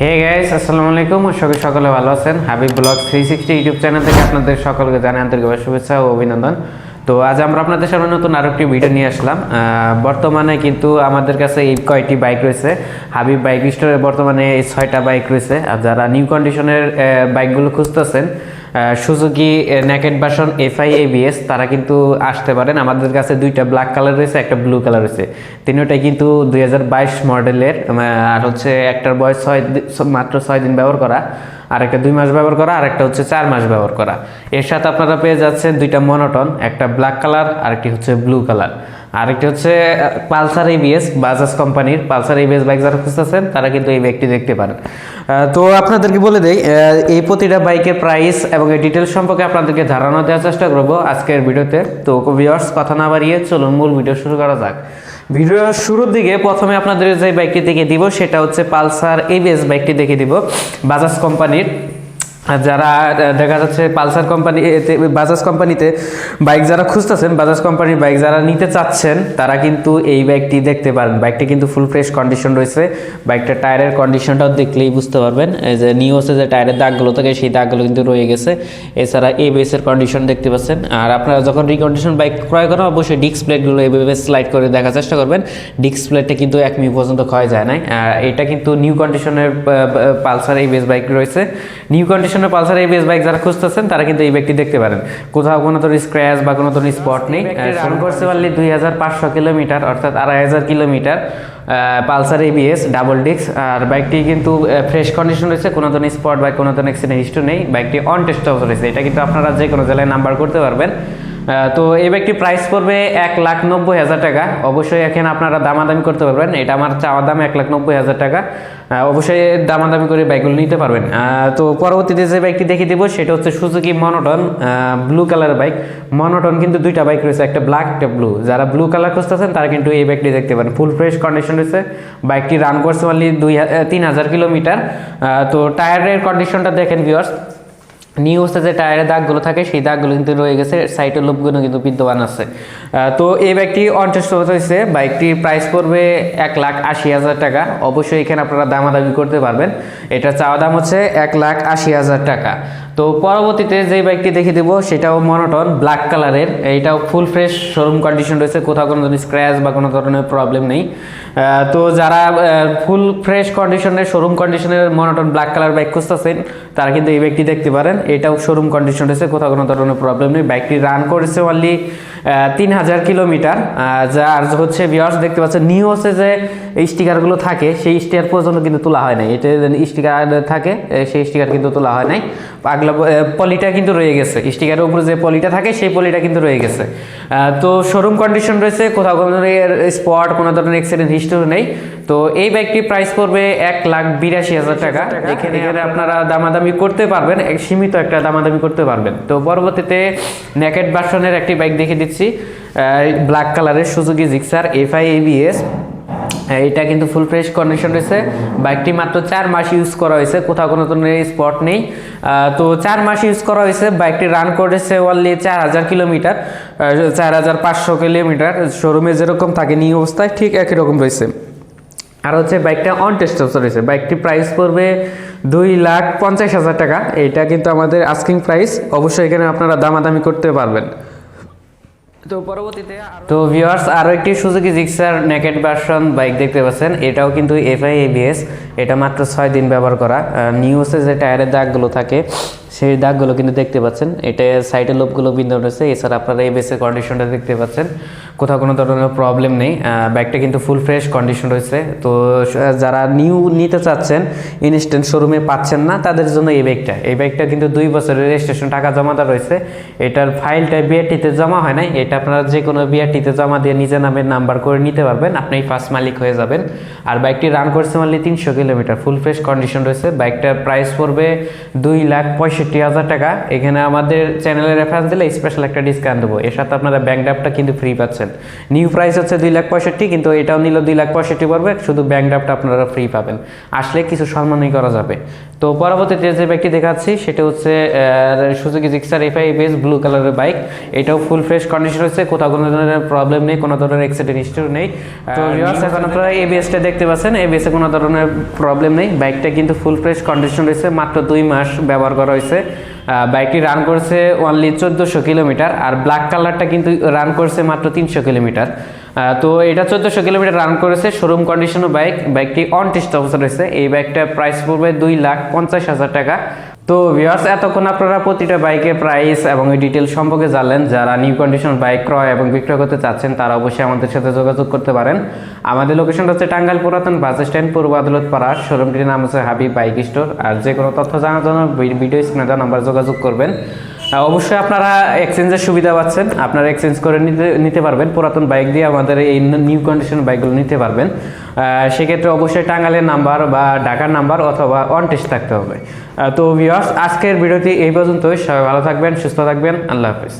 Hey guys, আসসালামু আলাইকুম। সকলে ভালো আছেন? হাবিব ব্লগ 360 ইউটিউব চ্যানেল থেকে আপনাদের সকলকে জানাই আন্তরিক শুভেচ্ছা ও অভিনন্দন। তো আজ আমরা আপনাদের সামনে নতুন আরেকটি ভিডিও নিয়ে আসলাম। বর্তমানে কিন্তু আমাদের কাছে এই কয়টি বাইক রয়েছে। হাবিব বাইক স্টোরে বর্তমানে এই 6টা বাইক রয়েছে। আর যারা নিউ কন্ডিশনের বাইকগুলো খুঁজতেছেন, Suzuki naked version FI ABS, তারা কিন্তু আসতে পারেন। আমাদের কাছে দুইটা ব্ল্যাক কালার রয়েছে, একটা ব্লু কালার রয়েছে। তিনটাই কিন্তু 2022 মডেলের। আর হচ্ছে একটার বয়স মাত্র 6 দিন ব্যবহার করা, আর একটা 2 মাস ব্যবহার করা, আর একটা হচ্ছে 4 মাস ব্যবহার করা। এর সাথে আপনারা পেয়ে যাচ্ছেন দুইটা মনোটন, একটা ব্ল্যাক কালার আর একটি হচ্ছে ব্লু কালার। আরেকটি হচ্ছে পালসার ABS, বাজাজ কোম্পানির পালসার ABS বাইক যারা খুঁজতেছেন তারা কিন্তু এই বাইকটি দেখতে পারেন। তো আপনাদেরকে বলে দেই এই প্রতিটা বাইকের প্রাইস এবং এই ডিটেলস সম্পর্কে আপনাদেরকে ধারণা দেওয়ার চেষ্টা করবো আজকের ভিডিওতে। তো ভিউয়ার্স, কথা না বাড়িয়ে চলুন মূল ভিডিও শুরু করা যাক। ভিডিওর শুরুর দিকে প্রথমে আপনাদের যে বাইকটি দেখে দিব সেটা হচ্ছে পালসার ABS বাইকটি দেখে দিব, বাজাজ কোম্পানির। যারা দেখা যাচ্ছে বাজাজ কোম্পানিতে বাইক যারা খুঁজতেছেন, বাজাজ কোম্পানির বাইক যারা নিতে চাচ্ছেন, তারা কিন্তু এই বাইকটি দেখতে পারেন। বাইকটি কিন্তু ফুল ফ্রেশ কন্ডিশন রয়েছে। বাইকটার টায়ারের কন্ডিশনটাও দেখলেই বুঝতে পারবেন। এই যে নিউ হচ্ছে যে টায়ারের দাগগুলো থাকে, সেই দাগগুলো কিন্তু রয়ে গেছে। এছাড়া ABS এর কন্ডিশন দেখতে পাচ্ছেন। আর আপনারা যখন রিকন্ডিশন বাইক ক্রয় করেন, অবশ্যই ডিস্ক প্লেটগুলো এইভাবে স্লাইড করে দেখার চেষ্টা করবেন। ডিস্ক প্লেটটা কিন্তু 1 মিনিট পর্যন্ত ক্ষয় যায় না। এটা কিন্তু নিউ কন্ডিশনের পালসার ABS বাইক রয়েছে। নিউ কন্ডিশনের পালসার ABS বাইক যারা খুঁজতেছেন তারা কিন্তু এই বাইকটি দেখতে পারেন। কোথাও কোনো ধরনের স্ক্র্যাচ বা কোনো ধরনের স্পট নেই। রান করছে পারলে 2500 কিলোমিটার, অর্থাৎ 2500 kilometre Pulsar ABS double disc. আর বাইকটি কিন্তু ফ্রেশ কন্ডিশন রয়েছে, কোনো ধরনের স্পট বা কোনো ধরনের অ্যাক্সিডেন্ট হিস্ট্রি নেই। বাইকটি অন টেস্ট রয়েছে। এটা কিন্তু আপনারা যে কোনো জেলায় নাম্বার করতে পারবেন। তো এই বাইকটি প্রাইস পড়বে 1,90,000 টাকা। অবশ্যই এখানে আপনারা দামাদামি করতে পারবেন। এটা আমার চাওয়া দাম 1,90,000 টাকা। অবশ্যই দামাদামি করে বাইকগুলো নিতে পারবেন। তো পরবর্তীতে যে বাইকটি দেখিয়ে দেবো সেটা হচ্ছে Suzuki monotone blue colour bike. Monotone কিন্তু দুইটা বাইক রয়েছে, একটা ব্ল্যাক একটা ব্লু। যারা ব্লু কালার খুঁজতেছেন তারা কিন্তু এই বাইকটি দেখতে পারেন। ফুল ফ্রেশ কন্ডিশন রয়েছে। বাইকটি রান করছে অনলি 3,000 কিলোমিটার। তো টায়ারের কন্ডিশনটা দেখেন ভিউয়ার্স। নিউ হচ্ছে যে টায়ারের দাগগুলো থাকে, সেই দাগগুলো কিন্তু রয়ে গেছে, সাইডের লোকগুলো কিন্তু বিদ্যমান আছে। তো এই বাইকটি অন টেস্ট হয়েছে। বাইকটির প্রাইস পড়বে 1,80,000 টাকা। অবশ্যই এখানে আপনারা দামাদামি করতে পারবেন। এটা চাওয়া দাম হচ্ছে 1,80,000 টাকা। তো পরবর্তীতে যে বাইকটি দেখে দেবো সেটাও মনোটন ব্ল্যাক কালারের। এইটাও ফুল ফ্রেশ শোরুম কন্ডিশন রয়েছে, কোথাও কোনো ধরনের স্ক্র্যাচ বা কোনো ধরনের প্রবলেম নেই। তো যারা ফুল ফ্রেশ কন্ডিশনের শোরুম কন্ডিশনের মনোটন ব্ল্যাক কালার বাইক খুঁজতেছেন তারা কিন্তু এই বাইকটি দেখতে পারেন। এটাও শোরুম কন্ডিশন রয়েছে, কোথাও কোনো ধরনের প্রবলেম নেই। বাইকটি রান করেছে অনলি 3,000 কিলোমিটার। যার হচ্ছে ভিউয়ার্স দেখতে পাচ্ছেন নিউ হচ্ছে যে স্টিকারগুলো থাকে, সেই স্টিকার পর্যন্ত কিন্তু তোলা হয় নাই। এটা স্টিকার থাকে, সেই স্টিকার কিন্তু তোলা হয় নাই। পাগলা পলিটা কিন্তু রয়ে গেছে, স্টিকারের উপরে যে পলিটা থাকে সেই পলিটা কিন্তু রয়ে গেছে। তো শোরুম কন্ডিশন রয়েছে, কোথাও কোনো ধরনের স্পট কোনো ধরনের অ্যাক্সিডেন্ট হিস্টরি নেই। তো এই বাইকটির প্রাইস পড়বে 1,82,000 টাকা। এখানে আপনারা দামাদামি করতে পারবেন, সীমিত একটা দামাদামি করতে পারবেন। তো পরবর্তীতে নেকেড ভার্সনের একটি বাইক দেখে দিচ্ছি, ব্ল্যাক কালারের সুজুকি জিক্সার FI ABS। এটা কিন্তু ফুল ফ্রেশ কন্ডিশন রয়েছে। বাইকটি মাত্র 4 মাস ইউজ করা হয়েছে, কোথাও কোনো ধরনের স্পট নেই। তো 4 মাস ইউজ করা হয়েছে। বাইকটি রান করেছে অনলি 4,000 কিলোমিটার, 4,500 কিলোমিটার। শোরুমে যেরকম থাকে নিউ অবস্থায় ঠিক একই রকম রয়েছে। আর হচ্ছে বাইকটা অন টেস্ট রয়েছে। বাইকটি প্রাইস পড়বে 2,50,000 টাকা। এটা কিন্তু আমাদের আস্কিং প্রাইস। অবশ্যই এখানে আপনারা দামাদামি করতে পারবেন। তো পরবর্তীতে ভিউয়ার্স আরও একটি Suzuki Gixxer naked version bike দেখতে পাচ্ছেন। এটাও কিন্তু FI ABS। এটা মাত্র 6 দিন ব্যবহার করা। নিউ হচ্ছে যে টায়ারের দাগগুলো থাকে, সেই দাগগুলো কিন্তু দেখতে পাচ্ছেন। এটা সাইডের লোকগুলো বিন্দু রয়েছে। এছাড়া আপনারা ABS এর কন্ডিশনটা দেখতে পাচ্ছেন, কোথাও কোনো ধরনের প্রবলেম নেই। বাইকটা কিন্তু ফুল ফ্রেশ কন্ডিশন রয়েছে। তো যারা নিউ নিতে চাচ্ছেন, ইনস্ট্যান্ট শোরুমে পাচ্ছেন না, তাদের জন্য এই বাইকটা কিন্তু 2 বছরের রেজিস্ট্রেশন টাকা জমা দেওয়া রয়েছে। এটার ফাইলটা BRT-তে জমা হয় নাই। এটা আপনারা যে কোনো BRT-তে জমা দিয়ে নিজের নামে নাম্বার করে নিতে পারবেন, আপনি ফার্স্ট মালিক হয়ে যাবেন। আর বাইকটি রান করছে only 300 kilometre, full fresh condition রয়েছে। বাইকটার প্রাইস পড়বে 2,65,000 ৬৫,০০০ টাকা। এখানে আমাদের চ্যানেলের রেফারেন্স দিলে স্পেশাল একটা ডিসকাউন্ট দেবো। এর সাথে আপনারা ব্যাংক ড্রাফটটা কিন্তু ফ্রি পাচ্ছেন। নিউ প্রাইস হচ্ছে 2,65,000, কিন্তু এটাও নিল 2,65,000 পড়বে, শুধু ব্যাংক ড্রাফটটা আপনারা ফ্রি পাবেন। আসলে কিছু সম্মানই করা যাবে। তো পরবর্তীতে যে বাইকটি দেখাচ্ছি সেটা হচ্ছে Suzuki Gixxer FI ABS blue কালারের বাইক। এটাও ফুল ফ্রেশ কন্ডিশন রয়েছে, কোথাও কোনো ধরনের প্রবলেম নেই, কোনো ধরনের অ্যাক্সিডেন্ট হিস্ট্রি নেই। তো ভিউয়ার্স, এখন আপনারা এবিএসটা দেখতে পাচ্ছেন, এবিএসে কোনো ধরনের প্রবলেম নেই। বাইকটা কিন্তু ফুল ফ্রেশ কন্ডিশন রয়েছে, মাত্র 2 মাস ব্যবহার করা হয়েছে। বাইকটি রান করছে অনলি 1400 কিলোমিটার, আর ব্ল্যাক কালারটা কিন্তু রান করছে মাত্র 300 কিলোমিটার। তো এটা 1400 কিলোমিটার রান করেছে, শোরুম কন্ডিশনও বাইকটি অন টেস্ট অবস্থা রয়েছে। এই বাইকটার প্রাইস পড়বে 2,50,000 টাকা। তো ভিউয়ার্স, এতক্ষণ আপনারা প্রতিটা বাইকের প্রাইস এবং এই ডিটেল সম্পর্কে জানলেন। যারা নিউ কন্ডিশন বাইক ক্রয় এবং বিক্রয় করতে চাচ্ছেন তারা অবশ্যই আমাদের সাথে যোগাযোগ করতে পারেন। আমাদের লোকেশনটা হচ্ছে টাঙ্গাইল পুরাতন বাস স্ট্যান্ড, পূর্ব আদালত পাড়া। শোরুমটির নাম হচ্ছে হাবিব বাইক স্টোর। আর যে কোনো তথ্য জানার জন্য ভিডিও স্ক্রিনে দেওয়া নাম্বার যোগাযোগ করবেন। অবশ্যই আপনারা এক্সচেঞ্জের সুবিধা পাচ্ছেন, আপনারা এক্সচেঞ্জ করে নিতে পারবেন। পুরাতন বাইক দিয়ে আমাদের এই নিউ কন্ডিশন বাইকগুলো নিতে পারবেন। সেক্ষেত্রে অবশ্যই টাঙ্গাইলের নাম্বার বা ঢাকার নাম্বার অথবা অন টেস্ট থাকতে হবে। তো ভিউয়ার্স, আজকের ভিডিওটি এই পর্যন্তই। সবাই ভালো থাকবেন, সুস্থ থাকবেন। আল্লাহ হাফেজ।